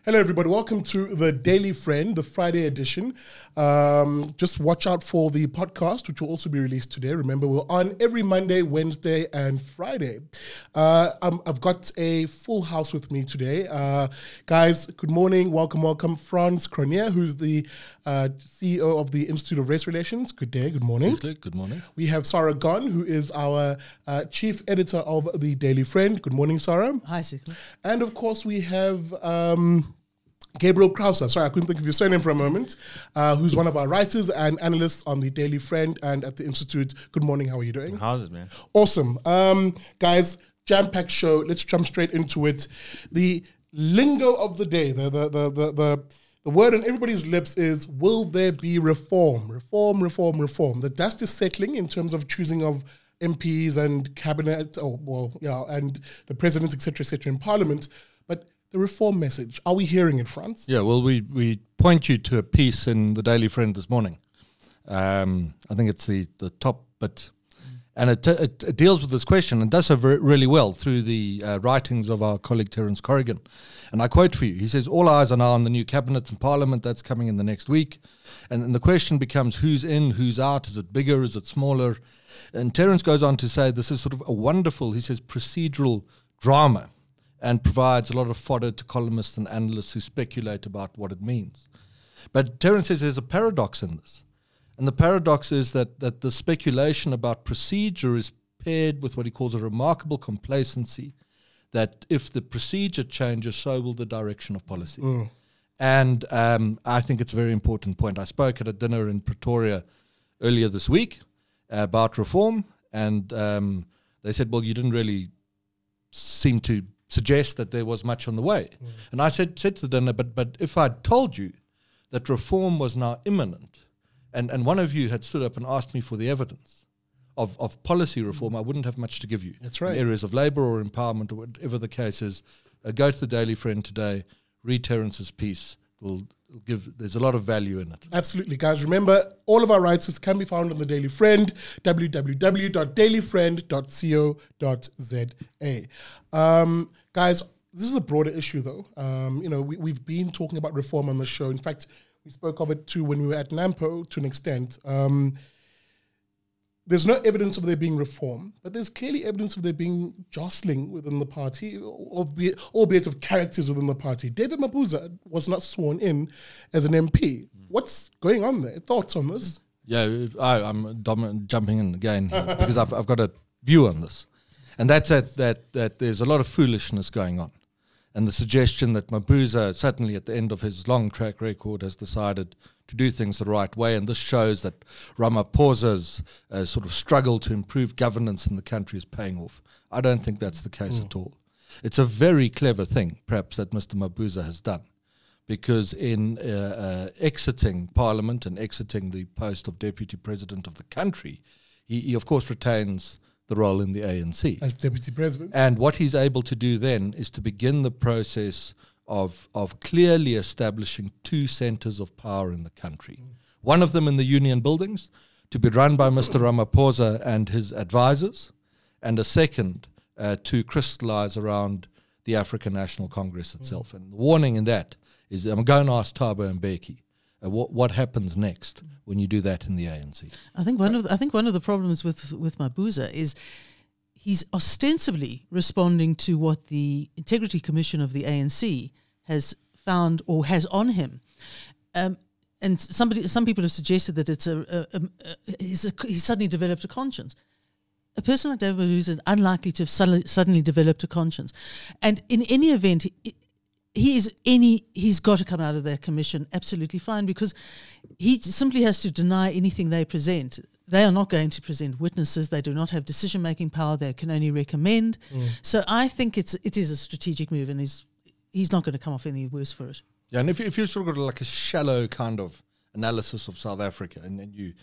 Hello, everybody. Welcome to the Daily Friend, the Friday edition. Just watch out for the podcast, which will also be released today. Remember, we're on every Monday, Wednesday, and Friday. I've got a full house with me today. Guys, good morning. Welcome. Franz Cronier, who's the CEO of the Institute of Race Relations. Good day. Good morning. Good morning. We have Sarah Gon, who is our chief editor of the Daily Friend. Good morning, Sarah. Hi, Sikla. And of course, we have Gabriel Krauser. Sorry, I couldn't think of your surname for a moment. Who's one of our writers and analysts on the Daily Friend and at the Institute. Good morning. How are you doing? How's it, man? Awesome. Guys, jam-packed show. Let's jump straight into it. The lingo of the day, the word on everybody's lips is, will there be reform? Reform. The dust is settling in terms of choosing of MPs and cabinet, and the president, etc., in Parliament. But the reform message, are we hearing it, Franz? Yeah, well, we point you to a piece in the Daily Friend this morning. I think it's the top bit. And it deals with this question and does so really well through the writings of our colleague Terence Corrigan. And I quote for you. He says, all eyes are now on the new cabinet and parliament. That's coming in the next week. And the question becomes, who's in, who's out? Is it bigger? Is it smaller? And Terence goes on to say this is sort of a wonderful, he says, procedural drama, and provides a lot of fodder to columnists and analysts who speculate about what it means. But Terence says there's a paradox in this. And the paradox is that the speculation about procedure is paired with what he calls a remarkable complacency, that if the procedure changes, so will the direction of policy. And I think it's a very important point. I spoke at a dinner in Pretoria earlier this week about reform, and they said, well, you didn't really seem to suggest that there was much on the way. And I said to the dinner, but if I'd told you that reform was now imminent, and one of you had stood up and asked me for the evidence of policy reform, I wouldn't have much to give you. That's right. In areas of labour or empowerment or whatever the case is, go to the Daily Friend today, read Terence's piece. There's a lot of value in it. Absolutely, guys. Remember, all of our writers can be found on the Daily Friend, www.dailyfriend.co.za. Guys, this is a broader issue, though. We've been talking about reform on the show. In fact, we spoke of it too when we were at NAMPO to an extent. There's no evidence of there being reform, but there's clearly evidence of there being jostling within the party, albeit of characters within the party. David Mabuza was not sworn in as an MP. What's going on there? Thoughts on this? Yeah, I'm jumping in again here because I've got a view on this. And that's that there's a lot of foolishness going on. And the suggestion that Mabuza, certainly at the end of his long track record, has decided to do things the right way. And this shows that Ramaphosa's sort of struggle to improve governance in the country is paying off. I don't think that's the case at all. It's a very clever thing, perhaps, that Mr. Mabuza has done. Because in exiting Parliament and exiting the post of Deputy President of the country, he of course retains the role in the ANC as Deputy President. And what he's able to do then is to begin the process of clearly establishing two centres of power in the country. One of them in the union buildings, to be run by Mr. Ramaphosa and his advisors, and a second to crystallise around the African National Congress itself. And the warning in that is, I'm going to ask Thabo Mbeki, what happens next when you do that in the ANC? I think one of the problems with Mabuza is he's ostensibly responding to what the Integrity Commission of the ANC has found or has on him, and some people have suggested that it's he suddenly developed a conscience. A person like David Mabuza is unlikely to have suddenly developed a conscience, and in any event, he's got to come out of that commission absolutely fine, because he simply has to deny anything they present. They are not going to present witnesses. They do not have decision-making power. They can only recommend. So I think it is a strategic move, and he's not going to come off any worse for it. Yeah, and if you sort of got like a shallow kind of analysis of South Africa, and then you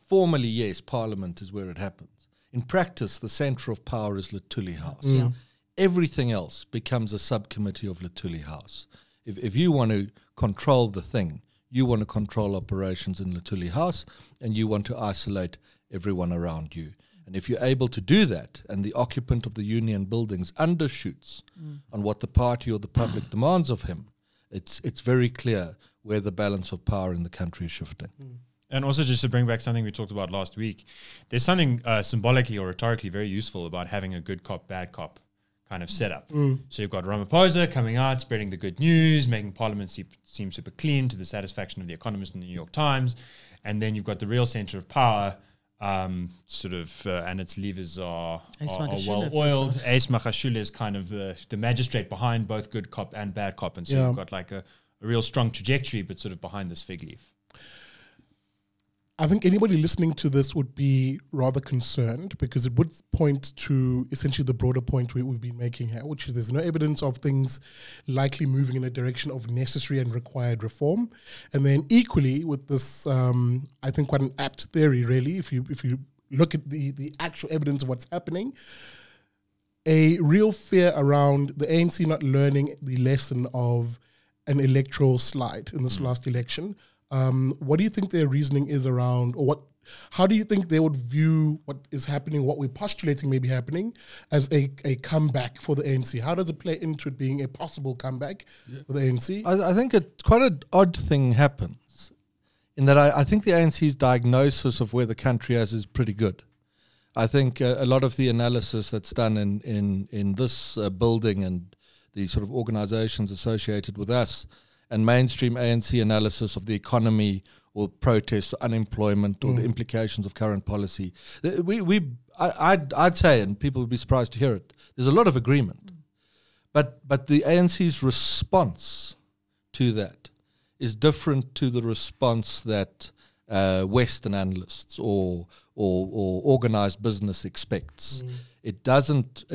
formally, yes, Parliament is where it happens. In practice, the centre of power is Luthuli House. Yeah. Everything else becomes a subcommittee of Luthuli House. If you want to control the thing, you want to control operations in Luthuli House, and you want to isolate everyone around you. And if you're able to do that, and the occupant of the union buildings undershoots on what the party or the public demands of him, it's very clear where the balance of power in the country is shifting. And also, just to bring back something we talked about last week, there's something symbolically or rhetorically very useful about having a good cop, bad cop kind of setup. So you've got Ramaphosa coming out, spreading the good news, making Parliament seem super clean to the satisfaction of The Economist and the New York Times. And then you've got the real center of power, and its levers are well oiled. Ace Magashule is kind of the magistrate behind both good cop and bad cop. And so you've got like a real strong trajectory, but sort of behind this fig leaf. I think anybody listening to this would be rather concerned, because it would point to essentially the broader point we've been making here, which is there's no evidence of things likely moving in a direction of necessary and required reform. And then equally with this, I think quite an apt theory, really, if you look at the actual evidence of what's happening, a real fear around the ANC not learning the lesson of an electoral slide in this last election. What do you think their reasoning is around, or how do you think they would view what is happening, what we're postulating may be happening, as a comeback for the ANC? How does it play into it being a possible comeback for the ANC? I think quite an odd thing happens, in that I think the ANC's diagnosis of where the country is pretty good. I think a lot of the analysis that's done in this building and the sort of organizations associated with us, and mainstream ANC analysis of the economy or protests, or unemployment, or the implications of current policy. I'd say, and people would be surprised to hear it, there's a lot of agreement. But the ANC's response to that is different to the response that Western analysts or organized business expects. It doesn't.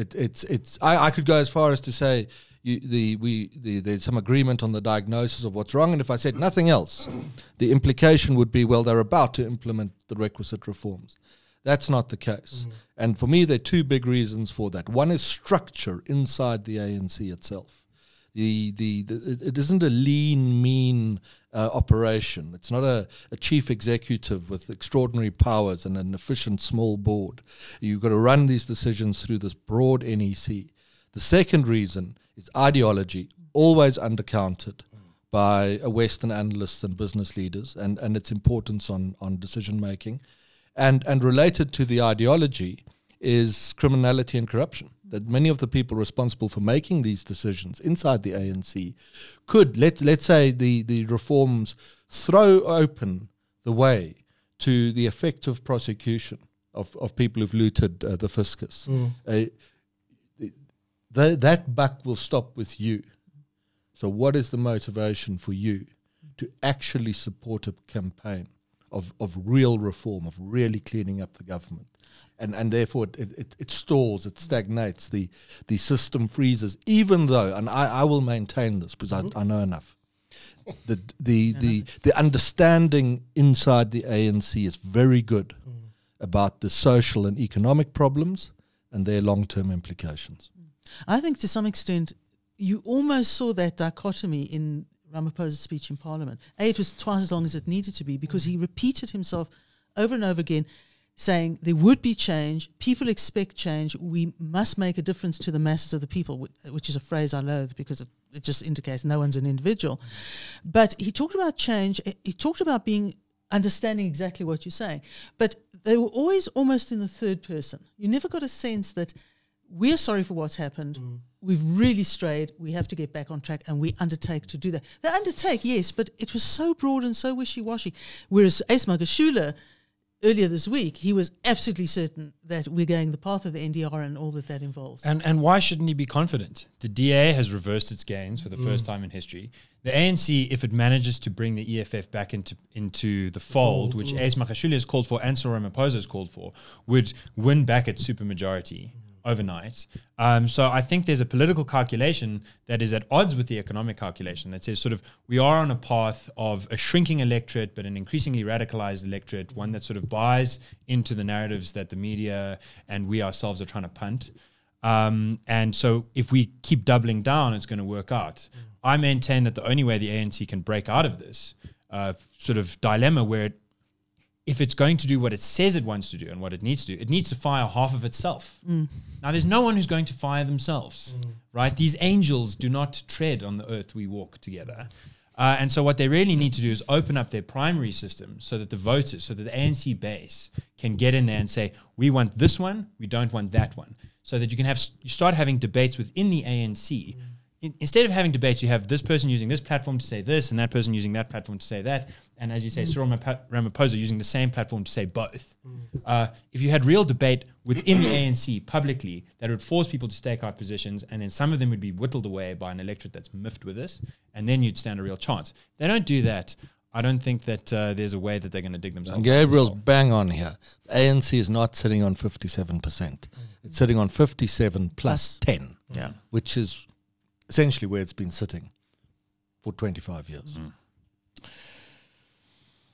I could go as far as to say, there's some agreement on the diagnosis of what's wrong, and if I said nothing else, the implication would be, well, they're about to implement the requisite reforms. That's not the case. And for me, there are two big reasons for that. One is structure inside the ANC itself. It isn't a lean, mean operation. It's not a chief executive with extraordinary powers and an efficient small board. You've got to run these decisions through this broad NEC. The second reason is ideology, always undercounted by Western analysts and business leaders, and its importance on decision making. And related to the ideology is criminality and corruption. That many of the people responsible for making these decisions inside the ANC could, let's say the reforms throw open the way to the effective prosecution of people who've looted the fiscus. That buck will stop with you. So what is the motivation for you to actually support a campaign of real reform, of really cleaning up the government? And therefore it stalls, it stagnates, the system freezes, even though, and I will maintain this because I know enough, the understanding inside the ANC is very good about the social and economic problems and their long-term implications. I think to some extent you almost saw that dichotomy in Ramaphosa's speech in Parliament. It was twice as long as it needed to be, because he repeated himself over and over again, saying there would be change, people expect change, we must make a difference to the masses of the people, which is a phrase I loathe because it just indicates no one's an individual. But he talked about change, he talked about understanding exactly what you're saying, but they were always almost in the third person. You never got a sense that we're sorry for what's happened, we've really strayed, we have to get back on track, and we undertake to do that. They undertake, yes, but it was so broad and so wishy-washy. Whereas Ace Magashule, earlier this week, he was absolutely certain that we're going the path of the NDR and all that involves. And why shouldn't he be confident? The DA has reversed its gains for the first time in history. The ANC, if it manages to bring the EFF back into the fold, which Ace Magashule has called for and Cyril Ramaphosa has called for, would win back its supermajority overnight. So I think there's a political calculation that is at odds with the economic calculation that says sort of we are on a path of a shrinking electorate, but an increasingly radicalized electorate, one that sort of buys into the narratives that the media and we ourselves are trying to punt. And so if we keep doubling down, it's going to work out. I maintain that the only way the ANC can break out of this sort of dilemma where if it's going to do what it says it wants to do and what it needs to do, it needs to fire half of itself. Now, there's no one who's going to fire themselves, right? These angels do not tread on the earth we walk together. And so what they really need to do is open up their primary system so that the voters, so that the ANC base can get in there and say, we want this one, we don't want that one. So that you start having debates within the ANC. Instead of having debates, you have this person using this platform to say this and that person using that platform to say that. And as you say, Cyril Ramaphosa using the same platform to say both. If you had real debate within the ANC publicly, that would force people to stake out positions, and then some of them would be whittled away by an electorate that's miffed with this, and then you'd stand a real chance. If they don't do that, I don't think that there's a way that they're going to dig themselves. And Gabriel's bang on here. The ANC is not sitting on 57%. It's sitting on 57 plus 10, which is essentially where it's been sitting for 25 years.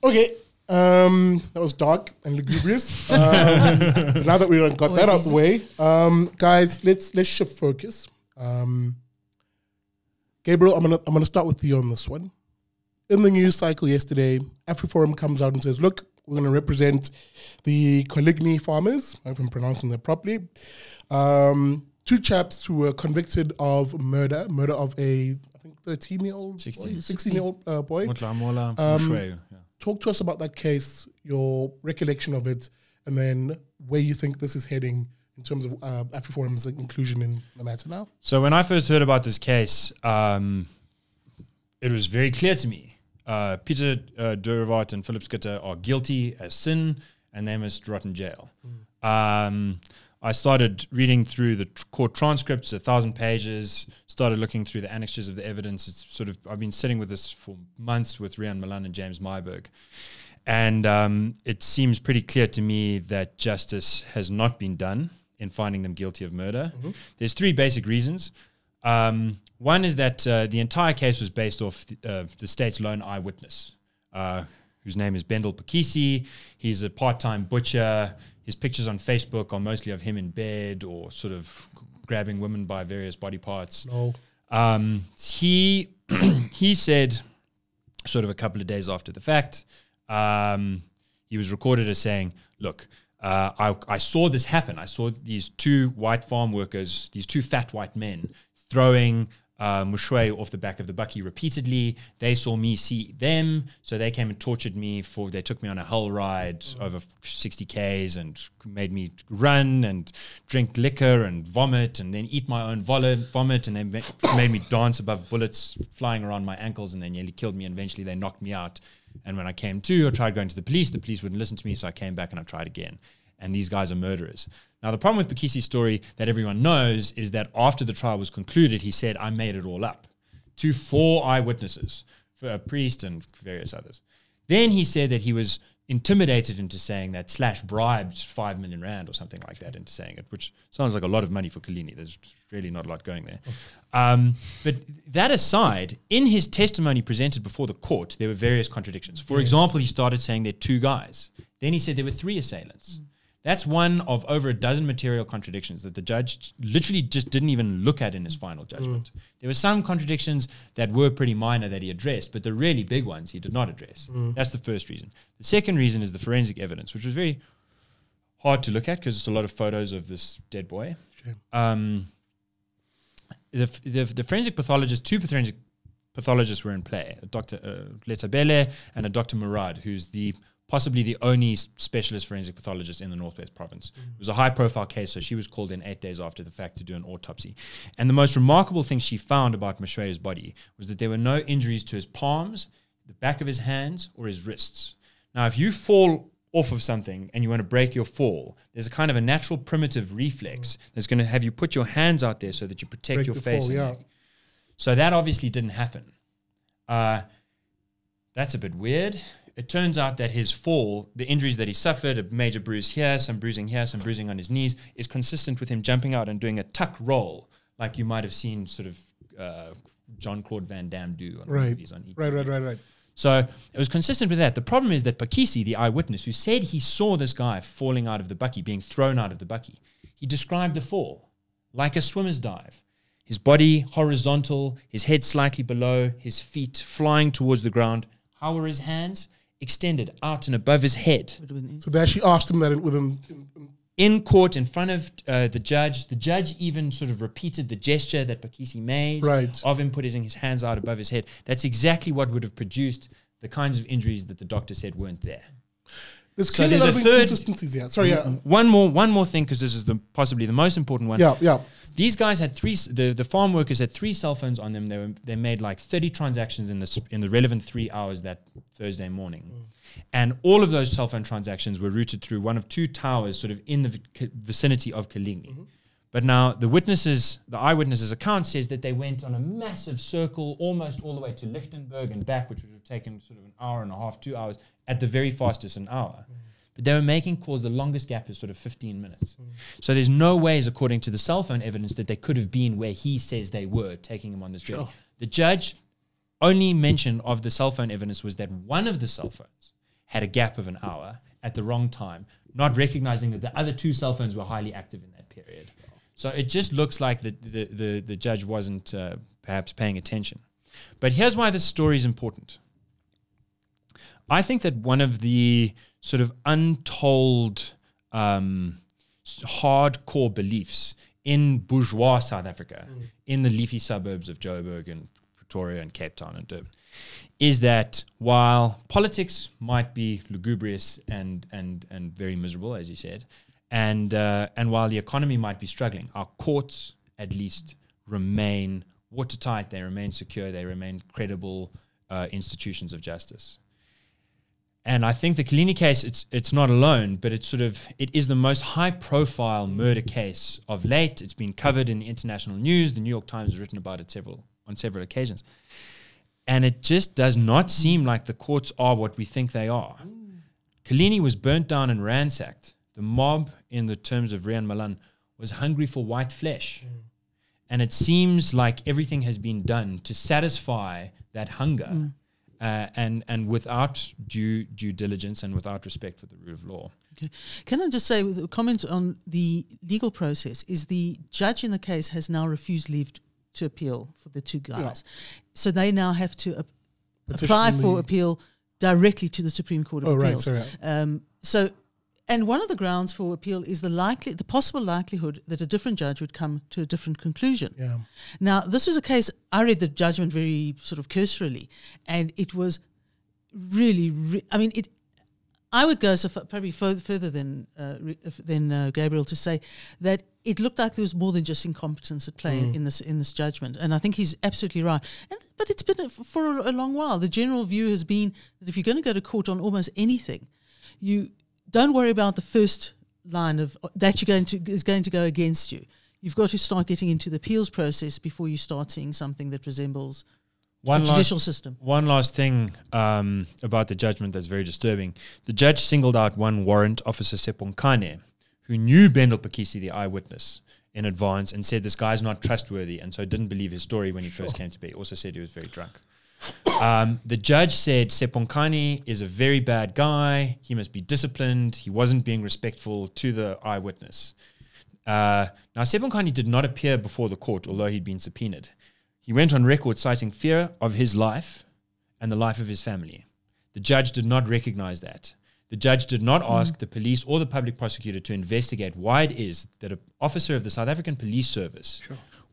Okay, that was dark and lugubrious. Now that we got that out of the way, guys, let's shift focus. Gabriel, I'm gonna start with you on this one. In the news cycle yesterday, AfriForum comes out and says, look, we're going to represent the Coligny farmers, if I'm pronouncing that properly. Two chaps who were convicted of murder of a, I think, 13-year-old, 16-year-old boy. Talk to us about that case, your recollection of it, and then where you think this is heading in terms of AfriForum's inclusion in the matter now. So when I first heard about this case, it was very clear to me. Peter Durvat and Philip Schutte are guilty as sin, and they must rot in jail. I started reading through the court transcripts, 1,000 pages, started looking through the annexures of the evidence. It's sort of, I've been sitting with this for months with Rian Malan and James Myburg. And it seems pretty clear to me that justice has not been done in finding them guilty of murder. There's three basic reasons. One is that the entire case was based off the state's lone eyewitness, whose name is Bendel Pakisi. He's a part-time butcher. His pictures on Facebook are mostly of him in bed or sort of grabbing women by various body parts. He said, sort of a couple of days after the fact, he was recorded as saying, look, I saw this happen. I saw these two white farm workers, these two fat white men, throwing Mushwe off the back of the bucky repeatedly. They saw me see them, so they came and tortured me. They took me on a hell ride over 60 Ks and made me run and drink liquor and vomit and then eat my own vomit, and they made me dance above bullets flying around my ankles, and they nearly killed me, and eventually they knocked me out. And when I came to, I tried going to the police. The police wouldn't listen to me, so I came back and I tried again. And these guys are murderers. Now, the problem with Pakisi's story that everyone knows is that after the trial was concluded, he said, I made it all up to 4 eyewitnesses, for a priest and various others. Then he said that he was intimidated into saying that / bribed 5 million rand or something like that into saying it, which sounds like a lot of money for Coligny. There's really not a lot going there. But that aside, in his testimony presented before the court, there were various contradictions. For example, he started saying there are 2 guys. Then he said there were 3 assailants. That's one of over a dozen material contradictions that the judge literally just didn't even look at in his final judgment. There were some contradictions that were pretty minor that he addressed, but the really big ones he did not address. That's the first reason. The second reason is the forensic evidence, which was very hard to look at because it's a lot of photos of this dead boy. The forensic pathologists, 2 forensic pathologists were in play, Dr. Letabele and a Dr. Murad, who's possibly the only specialist forensic pathologist in the Northwest Province. It was a high-profile case, so she was called in 8 days after the fact to do an autopsy. And the most remarkable thing she found about Mushwe's body was that there were no injuries to his palms, the back of his hands, or his wrists. Now, if you fall off of something and you want to break your fall, there's a kind of a natural primitive reflex that's going to have you put your hands out there so that you protect your face. So that obviously didn't happen. That's a bit weird. It turns out that his fall, the injuries that he suffered, a major bruise here, some bruising here, some bruising on his knees, is consistent with him jumping out and doing a tuck roll, like you might have seen sort of Jean-Claude Van Damme do on movies on ET. Right. So it was consistent with that. The problem is that Pakisi, the eyewitness, who said he saw this guy falling out of the bucky, being thrown out of the bucky, he described the fall like a swimmer's dive. His body horizontal, his head slightly below, his feet flying towards the ground. How were his hands? extended out and above his head. So they actually asked him that In court, in front of the judge. The judge even sort of repeated the gesture that Pakisi made of him putting his hands out above his head. That's exactly what would have produced the kinds of injuries that the doctor said weren't there. There's clearly a lot of inconsistencies here. Sorry, One more thing, because this is possibly the most important one. Yeah. These guys had the farm workers had 3 cell phones on them. They made like 30 transactions in the relevant 3 hours that Thursday morning. And all of those cell phone transactions were routed through one of 2 towers sort of in the vicinity of Coligny. But now the eyewitnesses' account says that they went on a massive circle almost all the way to Lichtenberg and back, which would have taken sort of an hour and a half, 2 hours, at the very fastest an hour. But they were making calls, the longest gap is sort of 15 minutes. So there's no ways, according to the cell phone evidence, that they could have been where he says they were, taking him on this journey. The judge only mention of the cell phone evidence was that one of the cell phones had a gap of an hour at the wrong time, not recognizing that the other 2 cell phones were highly active in that period. So it just looks like the judge wasn't perhaps paying attention. But here's why this story is important. I think that one of the sort of untold hardcore beliefs in bourgeois South Africa, in the leafy suburbs of Joburg and Pretoria and Cape Town and Durban, is that while politics might be lugubrious and very miserable, as you said, and while the economy might be struggling, our courts at least remain watertight, they remain secure, they remain credible institutions of justice. And I think the Coligny case, it's not alone, but it is the most high-profile murder case of late. It's been covered in the international news. The New York Times has written about it on several occasions. And it just does not seem like the courts are what we think they are. Coligny was burnt down and ransacked. The mob, in the terms of Rian Malan, was hungry for white flesh. And it seems like everything has been done to satisfy that hunger. And without due diligence and without respect for the rule of law. Okay. Can I just say, with a comment on the legal process, is the judge in the case has now refused leave to appeal for the 2 guys. So they now have to apply for appeal directly to the Supreme Court of Appeals. And one of the grounds for appeal is the possible likelihood that a different judge would come to a different conclusion. Now, this was a case, I read the judgment very sort of cursorily, and it was really, I would go so far, probably further than Gabriel, to say that it looked like there was more than just incompetence at play in this judgment, and I think he's absolutely right. But it's been for a long while. The general view has been that if you're going to go to court on almost anything, you don't worry about the first line of that is going to go against you. You've got to start getting into the appeals process before you start seeing something that resembles the judicial system. One last thing about the judgment that's very disturbing. The judge singled out one warrant officer, Seponkane, who knew Bendel Pakisi, the eyewitness, in advance, and said this guy's not trustworthy, and so didn't believe his story when he first came to be. Also said he was very drunk. The judge said Seponkane is a very bad guy. He must be disciplined. He wasn't being respectful to the eyewitness. Now, Seponkane did not appear before the court, although he'd been subpoenaed. He went on record citing fear of his life and the life of his family. The judge did not recognize that. The judge did not ask the police or the public prosecutor to investigate why it is that an officer of the South African Police Service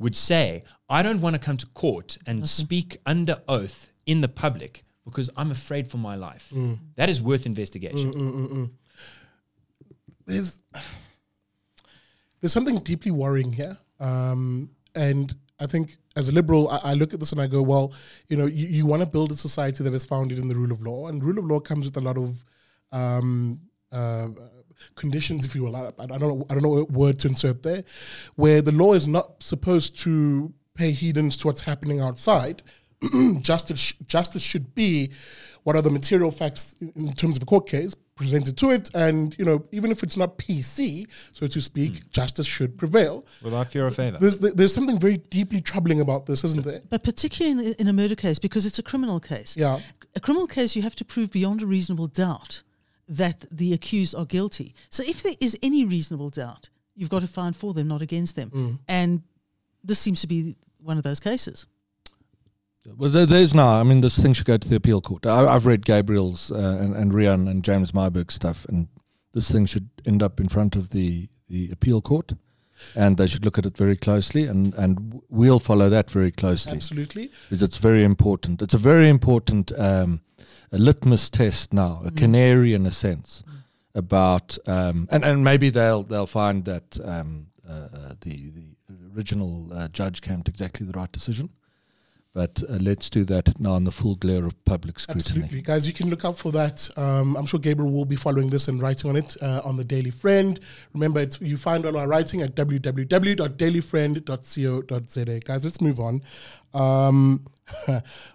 would say, I don't want to come to court and speak under oath in the public because I'm afraid for my life. That is worth investigation. There's something deeply worrying here. And I think as a liberal, I look at this and I go, well, you want to build a society that is founded in the rule of law, and rule of law comes with a lot of conditions, if you will. I don't know what word to insert there, where the law is not supposed to pay heedance to what's happening outside. Justice should be what are the material facts in terms of a court case presented to it, and even if it's not PC, so to speak, justice should prevail without fear or favor. There's something very deeply troubling about this, isn't there? But particularly in a murder case, because it's a criminal case. Yeah, a criminal case, you have to prove beyond a reasonable doubt that the accused are guilty. So if there is any reasonable doubt, you've got to find for them, not against them. And this seems to be one of those cases. Well, there's now. I mean, this thing should go to the appeal court. I've read Gabriel's and Rian and James Marburg's stuff, and this thing should end up in front of the appeal court, and they should look at it very closely, and we'll follow that very closely. Absolutely. Because it's very important. It's a very important a litmus test now, a canary in a sense, about and maybe they'll find that the original judge came to exactly the right decision. But let's do that now in the full glare of public scrutiny. Absolutely. Guys, you can look out for that. I'm sure Gabriel will be following this and writing on it on the Daily Friend. Remember, you find all our writing at www.dailyfriend.co.za. Guys, let's move on.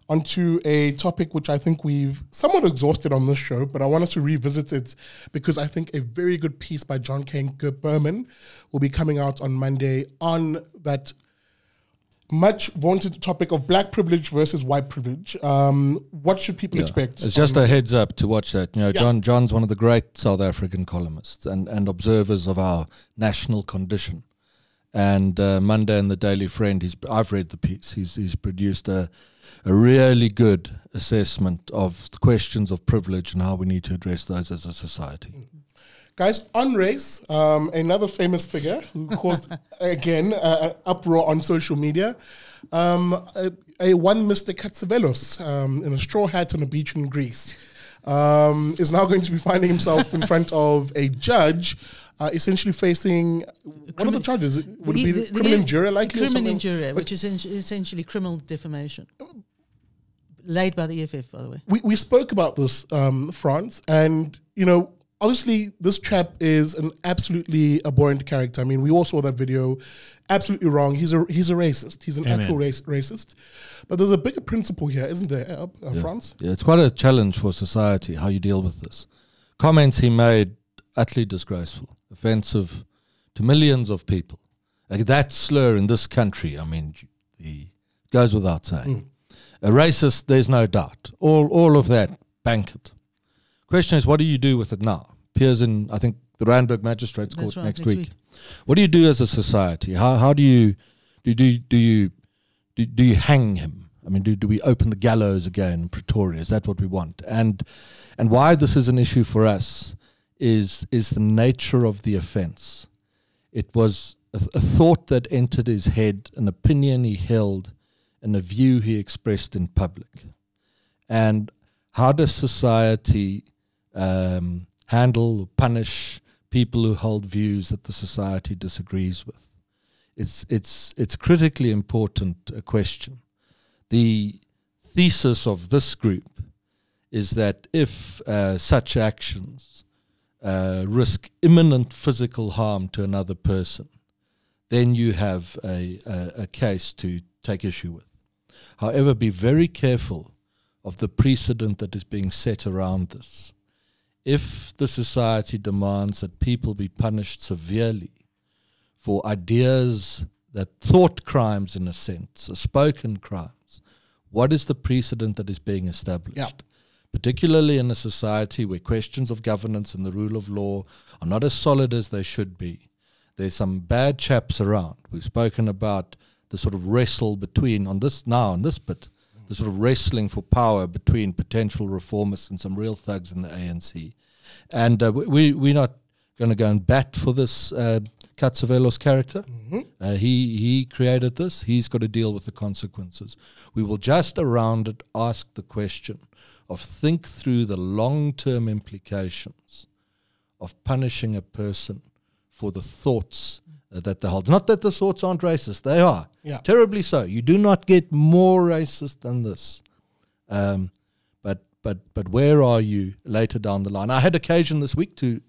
Onto a topic which I think we've somewhat exhausted on this show, but I want us to revisit it because I think a very good piece by John Kane Berman will be coming out on Monday on that much vaunted topic of black privilege versus white privilege. What should people expect? It's just a heads up to watch that. You know, John's one of the great South African columnists and observers of our national condition. And Monday in the Daily Friend, I've read the piece. He's produced a really good assessment of the questions of privilege and how we need to address those as a society. Guys, on race, another famous figure who caused, again, uproar on social media, one Mr. Katsavelos in a straw hat on a beach in Greece is now going to be finding himself in front of a judge, essentially facing, what are the charges? Would it be criminal injury likely? Criminal injury, which is essentially criminal defamation. Laid by the EFF, by the way. We spoke about this, France, and, you know, obviously, this chap is an absolutely abhorrent character. I mean, we all saw that video. Absolutely wrong. He's a racist. He's an actual racist. But there's a bigger principle here, isn't there, France? Yeah, it's quite a challenge for society, how you deal with this. Comments he made, utterly disgraceful, offensive to millions of people. Like that slur in this country, I mean, goes without saying. A racist, there's no doubt. All of that, bank it. Question is, what do you do with it now? Appears in, I think, the Randburg Magistrates Court next week. What do you do as a society? How do you hang him? I mean, do we open the gallows again in Pretoria? Is that what we want? And why this is an issue for us is the nature of the offence. It was a thought that entered his head, an opinion he held, and a view he expressed in public. And how does society handle or punish people who hold views that the society disagrees with? It's critically important a question. The thesis of this group is that if such actions risk imminent physical harm to another person, then you have a case to take issue with. However, be very careful of the precedent that is being set around this. If the society demands that people be punished severely for ideas that thought crimes, in a sense, spoken crimes, what is the precedent that is being established? Yeah. Particularly in a society where questions of governance and the rule of law are not as solid as they should be. There's some bad chaps around. We've spoken about the sort of wrestle between, the sort of wrestling for power between potential reformists and some real thugs in the ANC. And we're not going to go and bat for this Katsavelos character. He created this. He's got to deal with the consequences. We will just around it ask the question of think through the long-term implications of punishing a person for the thoughts that they hold. Not that the thoughts aren't racist. They are. Yeah. Terribly so. You do not get more racist than this. But where are you later down the line? I had occasion this week to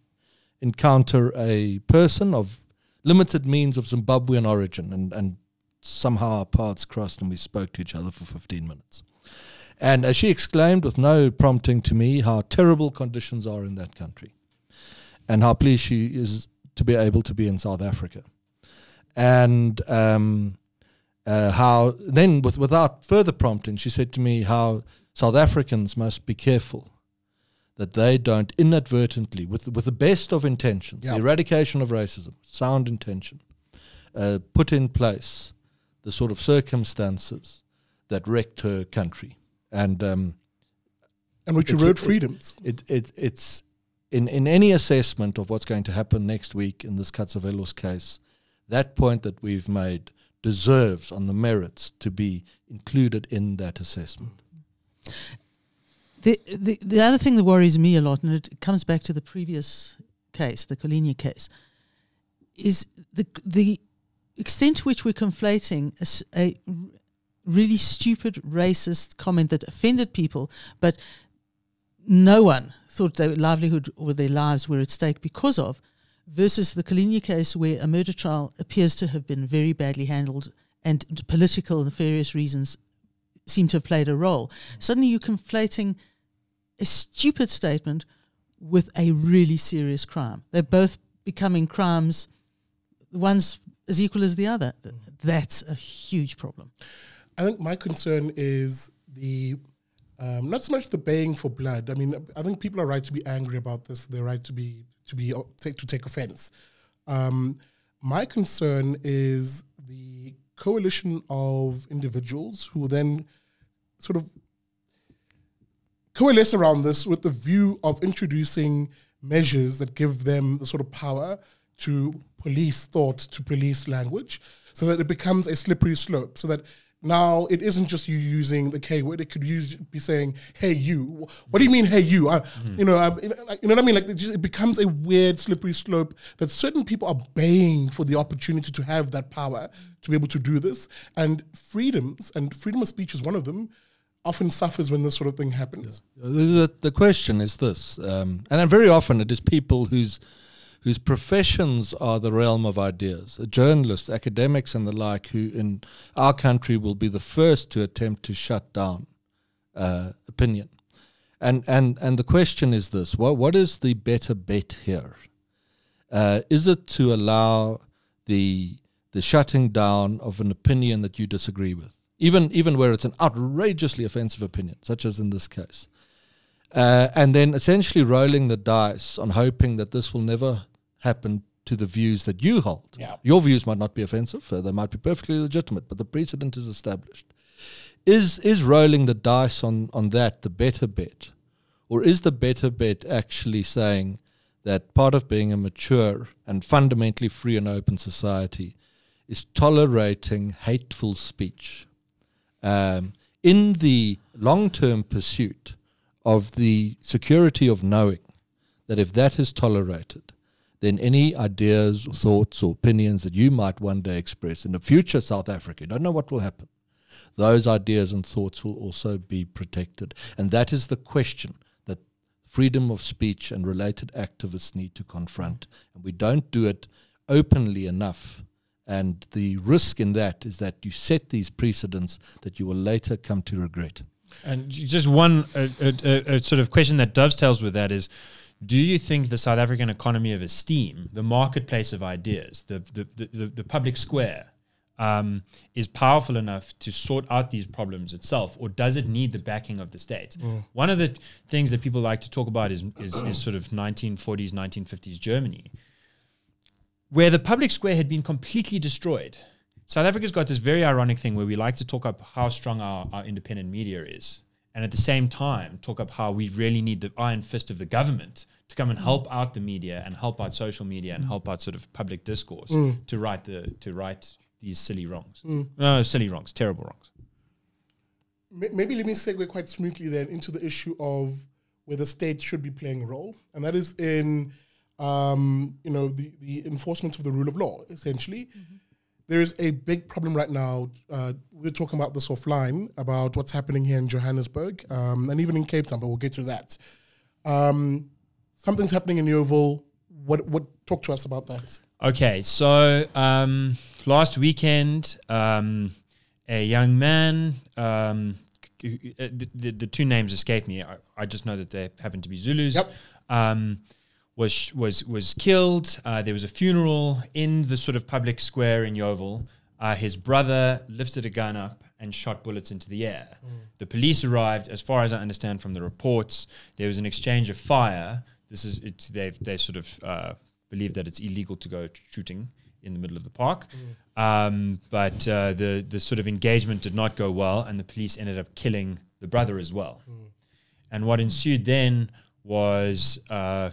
encounter a person of limited means of Zimbabwean origin, and somehow our paths crossed and we spoke to each other for 15 minutes. And she exclaimed with no prompting to me how terrible conditions are in that country and how pleased she is to be able to be in South Africa. And how then, without further prompting, she said to me how South Africans must be careful that they don't inadvertently, with the best of intentions, the eradication of racism, sound intention, put in place the sort of circumstances that wrecked her country, and which erode freedoms. It's in any assessment of what's going to happen next week in this Katsavelos case, that point that we've made deserves on the merits to be included in that assessment. The other thing that worries me a lot, and it comes back to the previous case, the Coligny case, is the extent to which we're conflating a really stupid, racist comment that offended people, but no one thought their livelihood or their lives were at stake because of, versus the Coligny case where a murder trial appears to have been very badly handled and political nefarious reasons seem to have played a role. Suddenly you're conflating a stupid statement with a really serious crime. They're both becoming crimes, one's as equal as the other. That's a huge problem. I think my concern is the not so much the baying for blood. I mean, I think people are right to be angry about this. They're right to take offense. My concern is the coalition of individuals who then sort of coalesce around this with the view of introducing measures that give them the sort of power to police thought, to police language, so that it becomes a slippery slope, so that now it isn't just you using the K word. It could be saying, "Hey, you." What do you mean, "Hey, you"? You know what I mean. Like it becomes a weird, slippery slope that certain people are baying for the opportunity to have that power to be able to do this. And freedom of speech is one of them. Often suffers when this sort of thing happens. Yeah. The question is this, and very often it is people whose professions are the realm of ideas, journalists, academics and the like, who in our country will be the first to attempt to shut down opinion. And the question is this, what is the better bet here? Is it to allow the shutting down of an opinion that you disagree with, even where it's an outrageously offensive opinion, such as in this case, and then essentially rolling the dice on hoping that this will never happen to the views that you hold? Yeah. Your views might not be offensive, they might be perfectly legitimate, but the precedent is established. Is rolling the dice on that the better bet? Or is the better bet actually saying that part of being a mature and fundamentally free and open society is tolerating hateful speech in the long-term pursuit of the security of knowing that if that is tolerated, then any ideas, thoughts, or opinions that you might one day express in the future South Africa, you don't know what will happen, those ideas and thoughts will also be protected. And that is the question that freedom of speech and related activists need to confront. And we don't do it openly enough. And the risk in that is that you set these precedents that you will later come to regret. And just one sort of question that dovetails with that is, do you think the South African economy of esteem, the marketplace of ideas, the public square, is powerful enough to sort out these problems itself, or does it need the backing of the state? One of the things that people like to talk about is sort of 1940s, 1950s Germany, where the public square had been completely destroyed. South Africa's got this very ironic thing where we like to talk up how strong our independent media is, and at the same time talk up how we really need the iron fist of the government to come and help out the media and help out social media and help out sort of public discourse to right these silly wrongs. No, silly wrongs, terrible wrongs. Maybe let me segue quite smoothly then into the issue of where the state should be playing a role, and that is in the enforcement of the rule of law, essentially. There is a big problem right now. We're talking about this offline, about what's happening here in Johannesburg and even in Cape Town, but we'll get to that. Something's happening in Yeoville. What? Talk to us about that. Okay, so last weekend, a young man, the two names escape me. I just know that they happen to be Zulus. Yep. Was killed. There was a funeral in the sort of public square in Yeoville. His brother lifted a gun up and shot bullets into the air. The police arrived. As far as I understand from the reports, there was an exchange of fire. They sort of believe that it's illegal to go shooting, in the middle of the park. But the sort of engagement did not go well, and the police ended up killing the brother as well. And what ensued then was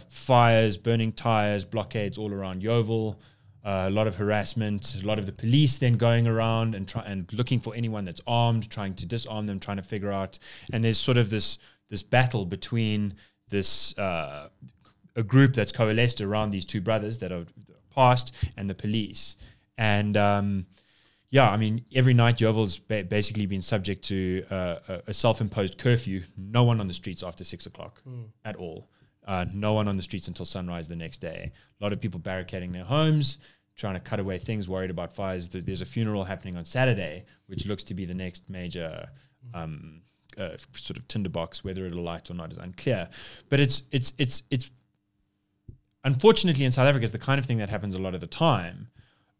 fires, burning tires, blockades all around Yeovil, a lot of harassment, a lot of the police then going around and looking for anyone that's armed, trying to disarm them, trying to figure out. And there's sort of this battle between this a group that's coalesced around these two brothers that are passed and the police. And I mean, every night Yeovil's basically been subject to a self-imposed curfew. No one on the streets after 6 o'clock at all. No one on the streets until sunrise the next day. A lot of people barricading their homes, trying to cut away things, worried about fires. There's a funeral happening on Saturday, which looks to be the next major sort of tinderbox. Whether it'll light or not is unclear. But it's unfortunately in South Africa, it's the kind of thing that happens a lot of the time.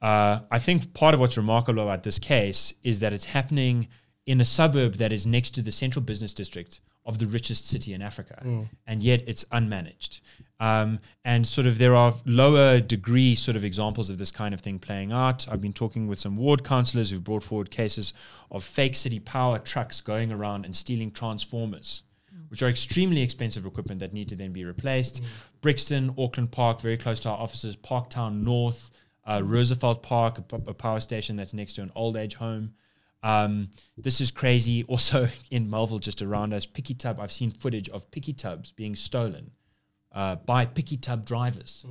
I think part of what's remarkable about this case is that it's happening in a suburb that is next to the central business district of the richest city in Africa, and yet it's unmanaged. And sort of there are lower degree sort of examples of this kind of thing playing out. I've been talking with some ward councillors who've brought forward cases of fake city power trucks going around and stealing transformers, which are extremely expensive equipment that need to then be replaced. Brixton, Auckland Park, very close to our offices, Parktown North, Roosevelt Park, a power station that's next to an old age home. This is crazy. Also in Melville, just around us, Picky Tub. I've seen footage of Picky Tubs being stolen by Picky Tub drivers.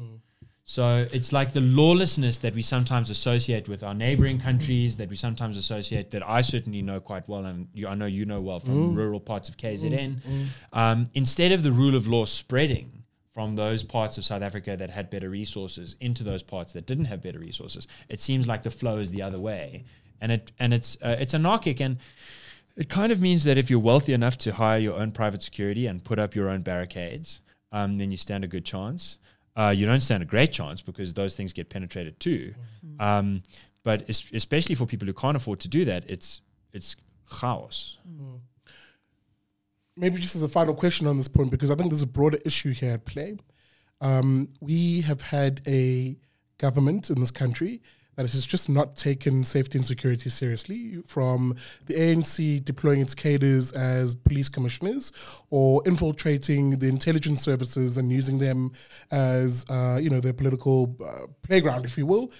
So it's like the lawlessness that we sometimes associate with our neighboring countries, that we sometimes associate, that I certainly know quite well, and I know you know well from rural parts of KZN. Instead of the rule of law spreading from those parts of South Africa that had better resources into those parts that didn't have better resources, it seems like the flow is the other way. And it's anarchic, and it kind of means that if you're wealthy enough to hire your own private security and put up your own barricades, then you stand a good chance. You don't stand a great chance because those things get penetrated too. But especially for people who can't afford to do that, it's chaos. Maybe just as a final question on this point, because I think there's a broader issue here at play. We have had a government in this country that has just not taken safety and security seriously, from the ANC deploying its cadres as police commissioners or infiltrating the intelligence services and using them as, their political playground, if you will.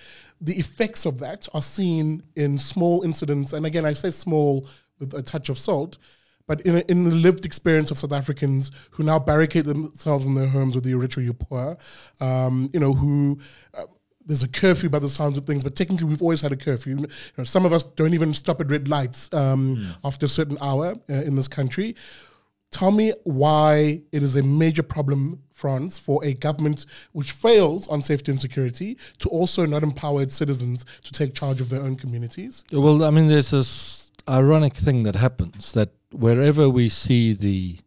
The effects of that are seen in small incidents. And again, I say small with a touch of salt, but in the lived experience of South Africans who now barricade themselves in their homes with the Eritrea poor, there's a curfew by the sounds of things, but technically we've always had a curfew. Some of us don't even stop at red lights after a certain hour in this country. Tell me why it is a major problem, France, for a government which fails on safety and security to also not empower its citizens to take charge of their own communities. Well, I mean, there's this ironic thing that happens, that wherever we see the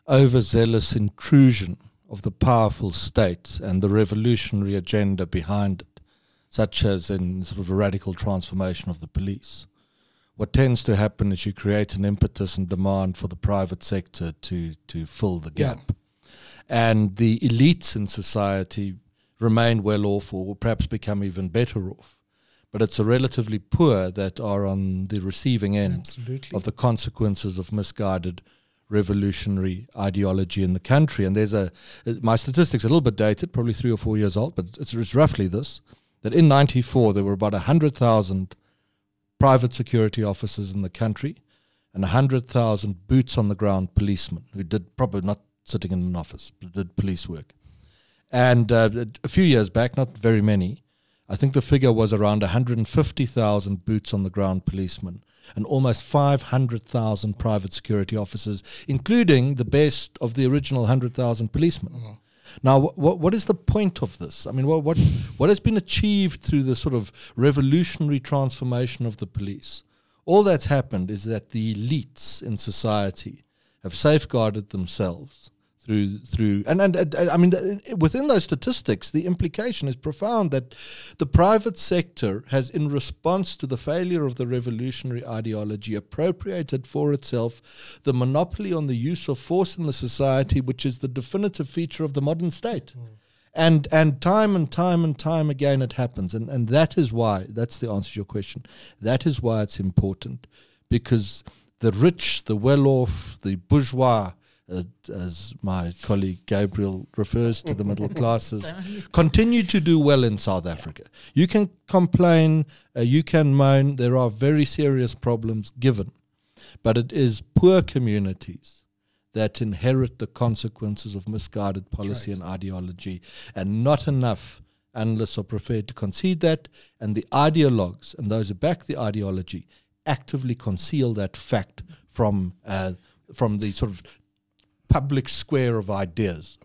overzealous intrusion of the powerful state and the revolutionary agenda behind it, such as in sort of a radical transformation of the police, what tends to happen is you create an impetus and demand for the private sector to fill the gap. And the elites in society remain well off, or perhaps become even better off. But it's the relatively poor that are on the receiving end of the consequences of misguided revolutionary ideology in the country. And my statistics are a little bit dated, probably 3 or 4 years old, but it's roughly this, that in 94 there were about 100,000 private security officers in the country and 100,000 boots on the ground policemen who did, probably not sitting in an office, but did police work. And a few years back, not very many, I think the figure was around 150,000 boots on the ground policemen and almost 500,000 private security officers, including the best of the original 100,000 policemen. Now, what is the point of this? I mean, what has been achieved through the sort of revolutionary transformation of the police? All that's happened is that the elites in society have safeguarded themselves through and I mean, within those statistics, the implication is profound, that the private sector has, in response to the failure of the revolutionary ideology, appropriated for itself the monopoly on the use of force in the society, which is the definitive feature of the modern state. And time again it happens. And that is why, that's the answer to your question. That is why it's important, because the rich, the well-off, the bourgeois, as my colleague Gabriel refers to the middle classes, continue to do well in South Africa. You can complain, you can moan, there are very serious problems given, but it is poor communities that inherit the consequences of misguided policy and ideology, and not enough analysts are prepared to concede that, and the ideologues and those who back the ideology actively conceal that fact from the sort of public square of ideas.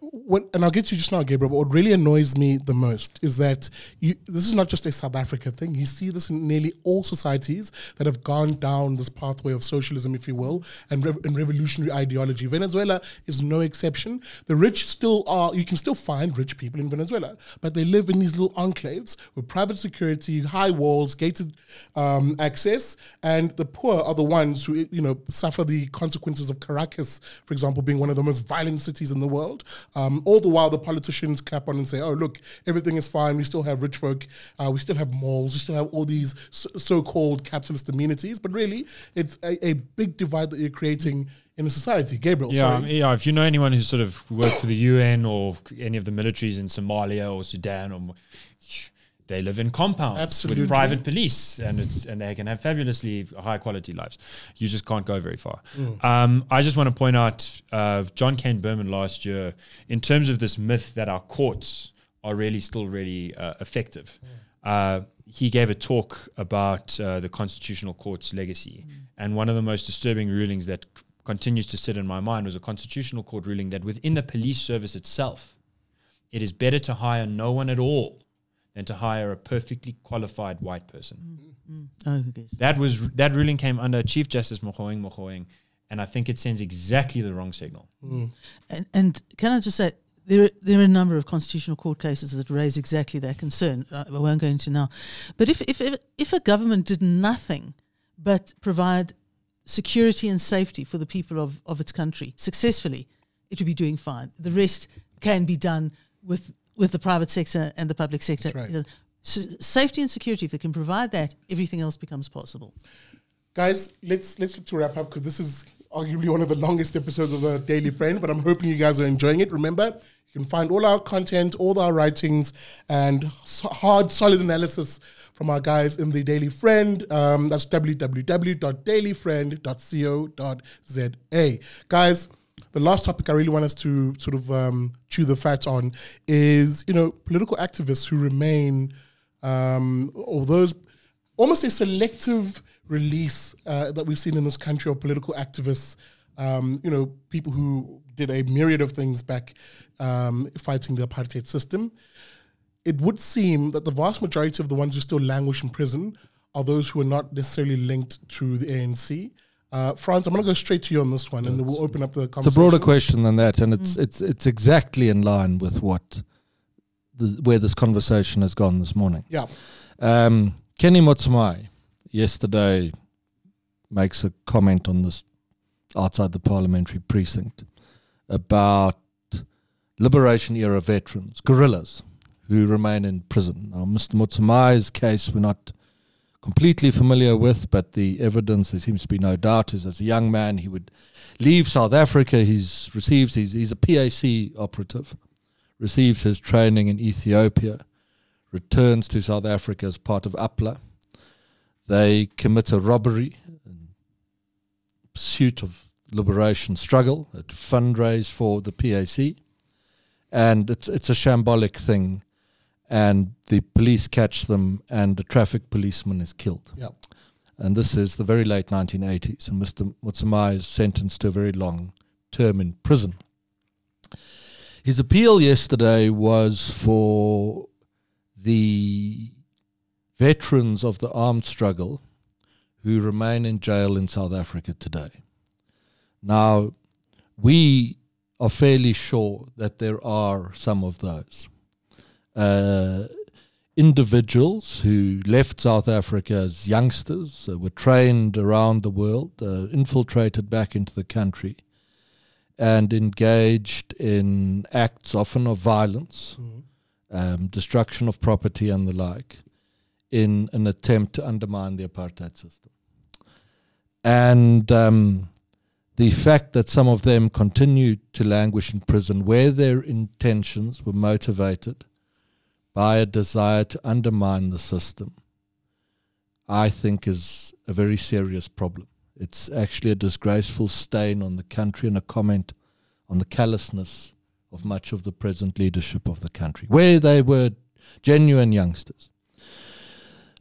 And I'll get to you just now, Gabriel, but what really annoys me the most is that this is not just a South Africa thing. You see this in nearly all societies that have gone down this pathway of socialism, if you will, and revolutionary ideology. Venezuela is no exception. The rich still are, you can still find rich people in Venezuela, but they live in these little enclaves with private security, high walls, gated access, and the poor are the ones who, suffer the consequences of Caracas, for example, being one of the most violent cities in the world. All the while the politicians clap on and say, oh, look, everything is fine. We still have rich folk. We still have malls. We still have all these so-called capitalist amenities. But really, it's a big divide that you're creating in a society. Gabriel, sorry. If you know anyone who's sort of worked for the UN or any of the militaries in Somalia or Sudan, or they live in compounds with private police, and they can have fabulously high quality lives. You just can't go very far. I just want to point out John Cain Berman last year, in terms of this myth that our courts are really still really effective. He gave a talk about the Constitutional Court's legacy, and one of the most disturbing rulings that continues to sit in my mind was a Constitutional Court ruling that within the police service itself, it is better to hire no one at all than to hire a perfectly qualified white person. That ruling came under Chief Justice Mogoeng, and I think it sends exactly the wrong signal. And can I just say, there are a number of Constitutional Court cases that raise exactly that concern. I won't go into now. But if a government did nothing but provide security and safety for the people of its country successfully, it would be doing fine. The rest can be done with the private sector and the public sector. Right. Safety and security, if they can provide that, everything else becomes possible. Guys, let's look to wrap up, because this is arguably one of the longest episodes of the Daily Friend, but I'm hoping you guys are enjoying it. Remember, you can find all our content, all our writings, and hard, solid analysis from our guys in the Daily Friend. That's www.dailyfriend.co.za. Guys, the last topic I really want us to sort of chew the fat on is, political activists who remain, or those, almost a selective release that we've seen in this country of political activists, people who did a myriad of things back fighting the apartheid system. It would seem that the vast majority of the ones who still languish in prison are those who are not necessarily linked to the ANC. Franz, I'm going to go straight to you on this one, and then we'll open up the conversation. It's a broader question than that, and it's exactly in line with where this conversation has gone this morning. Yeah. Kenny Motsumai yesterday makes a comment on this outside the parliamentary precinct about liberation era veterans, guerrillas, who remain in prison. Now, Mr. Motsumai's case we're not completely familiar with, but the evidence, there seems to be no doubt, is as a young man he would leave South Africa. He's a PAC operative, receives his training in Ethiopia, returns to South Africa as part of APLA. They commit a robbery in pursuit of liberation struggle, to fundraise for the PAC, and it's a shambolic thing. And the police catch them, and a traffic policeman is killed. Yep. And this is the very late 1980s, and Mr. Motsumai is sentenced to a very long term in prison. His appeal yesterday was for the veterans of the armed struggle who remain in jail in South Africa today. Now, we are fairly sure that there are some of those. Individuals who left South Africa as youngsters, were trained around the world, infiltrated back into the country, and engaged in acts often of violence, destruction of property and the like, in an attempt to undermine the apartheid system. And the fact that some of them continued to languish in prison where their intentions were motivated by a desire to undermine the system, I think is a very serious problem. It's actually a disgraceful stain on the country and a comment on the callousness of much of the present leadership of the country, where they were genuine youngsters.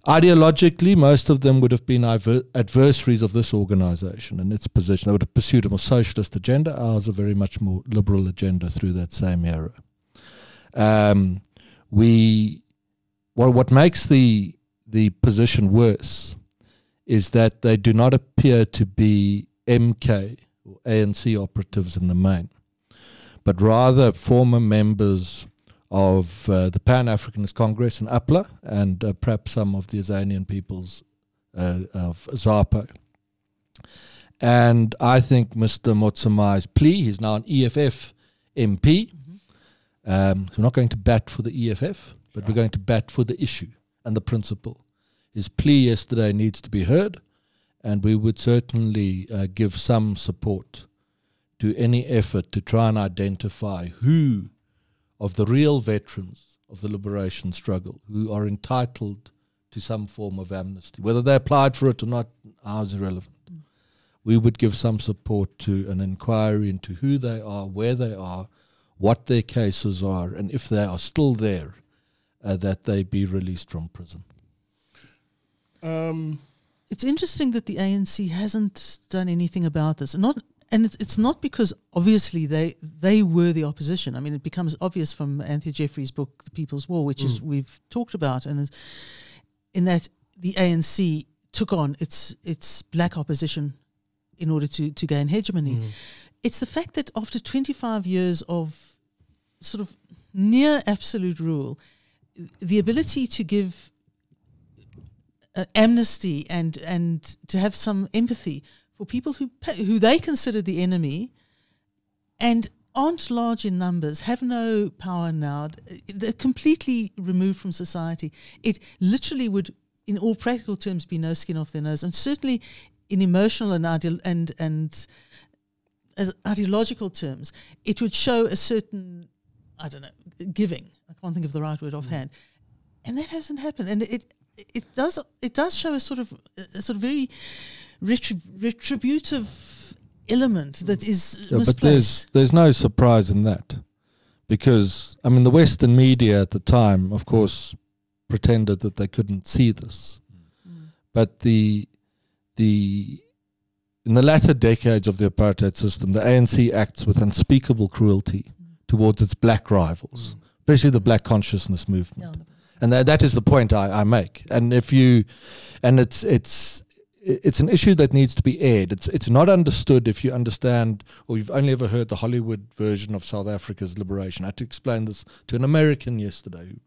Ideologically, most of them would have been adversaries of this organization and its position. They would have pursued a more socialist agenda, ours a very much more liberal agenda through that same era. What makes the position worse is that they do not appear to be MK or ANC operatives in the main, but rather former members of the Pan-Africanist Congress in APLA and perhaps some of the Azanian peoples of ZAPO. And I think Mr. Motsamai's plea, he's now an EFF MP, so we're not going to bat for the EFF, but we're going to bat for the issue and the principle. His plea yesterday needs to be heard, and we would certainly give some support to any effort to try and identify who of the real veterans of the liberation struggle who are entitled to some form of amnesty. Whether they applied for it or not, ours is irrelevant. We would give some support to an inquiry into who they are, where they are, what their cases are, and if they are still there, that they be released from prison. It's interesting that the ANC hasn't done anything about this. It's not because obviously they were the opposition. I mean, it becomes obvious from Anthea Jeffrey's book, The People's War, which is we've talked about, and in that the ANC took on its black opposition in order to gain hegemony. It's the fact that after 25 years of sort of near absolute rule, the ability to give amnesty and to have some empathy for people who they consider the enemy and aren't large in numbers, have no power now, they're completely removed from society. It literally would, in all practical terms, be no skin off their nose, and certainly in emotional and as ideological terms, it would show a certain, I don't know, giving. I can't think of the right word offhand, and that hasn't happened. And it does show a sort of very retributive element that is misplaced. But there's no surprise in that, because I mean the Western media at the time, of course, pretended that they couldn't see this, but in the latter decades of the apartheid system, the ANC acts with unspeakable cruelty towards its black rivals, especially the black consciousness movement. And that is the point I make. And it's an issue that needs to be aired. It's not understood if you understand, or you've only ever heard the Hollywood version of South Africa's liberation. I had to explain this to an American yesterday who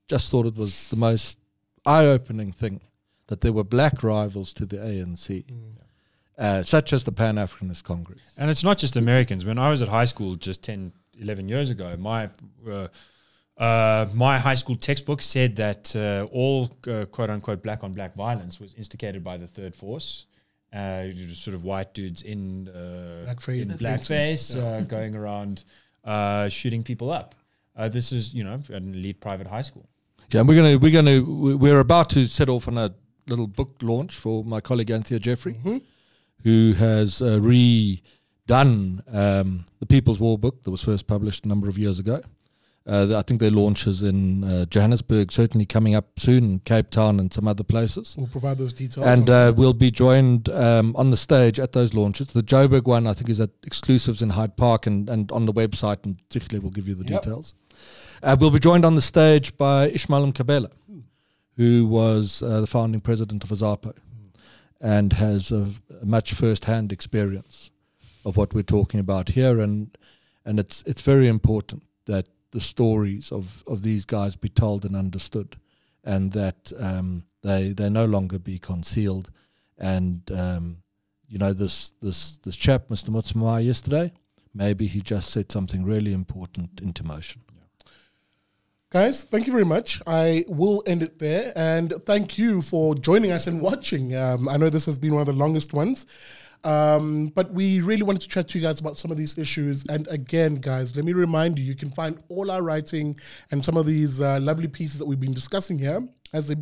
just thought it was the most eye-opening thing, that there were black rivals to the ANC, such as the Pan-Africanist Congress. And it's not just Americans. When I was at high school just 10, 11 years ago, my high school textbook said that all quote-unquote black-on-black violence was instigated by the Third Force, sort of white dudes in blackface going around shooting people up. This is, an elite private high school. Yeah, and we're about to set off on a little book launch for my colleague Anthea Jeffrey, who has redone the People's War book that was first published a number of years ago. I think their launches in Johannesburg, certainly coming up soon, in Cape Town and some other places. We'll provide those details. And we'll be joined on the stage at those launches. The Joburg one, I think, is at exclusives in Hyde Park and on the website, and particularly we'll give you the details. We'll be joined on the stage by Ishmael Mkabela, who was the founding president of AZAPO and has a much first-hand experience of what we're talking about here. And it's very important that the stories of these guys be told and understood, and that they no longer be concealed. And this chap, Mr. Motsamai, yesterday, maybe he just set something really important into motion. Guys, thank you very much. I will end it there. And thank you for joining us and watching. I know this has been one of the longest ones. But we really wanted to chat to you guys about some of these issues. And again, guys, let me remind you, you can find all our writing and some of these lovely pieces that we've been discussing here as they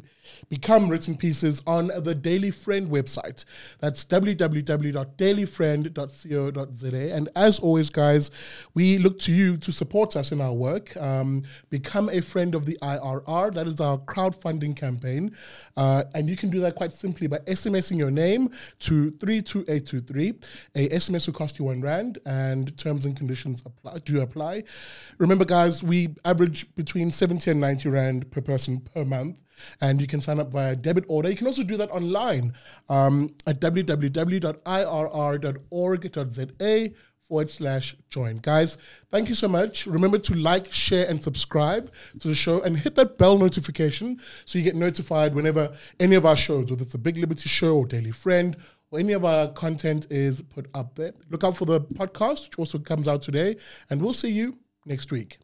become written pieces on the Daily Friend website. That's www.dailyfriend.co.za. And as always, guys, we look to you to support us in our work. Become a friend of the IRR. That is our crowdfunding campaign. And you can do that quite simply by SMSing your name to 32823. A SMS will cost you R1, and terms and conditions apply. Remember, guys, we average between 70 and 90 Rand per person per month. And you can sign up via debit order. You can also do that online at www.irr.org.za/join. Guys, thank you so much. Remember to like, share, and subscribe to the show, and hit that bell notification so you get notified whenever any of our shows, whether it's a Big Liberty show or Daily Friend, or any of our content is put up there. Look out for the podcast, which also comes out today, and we'll see you next week.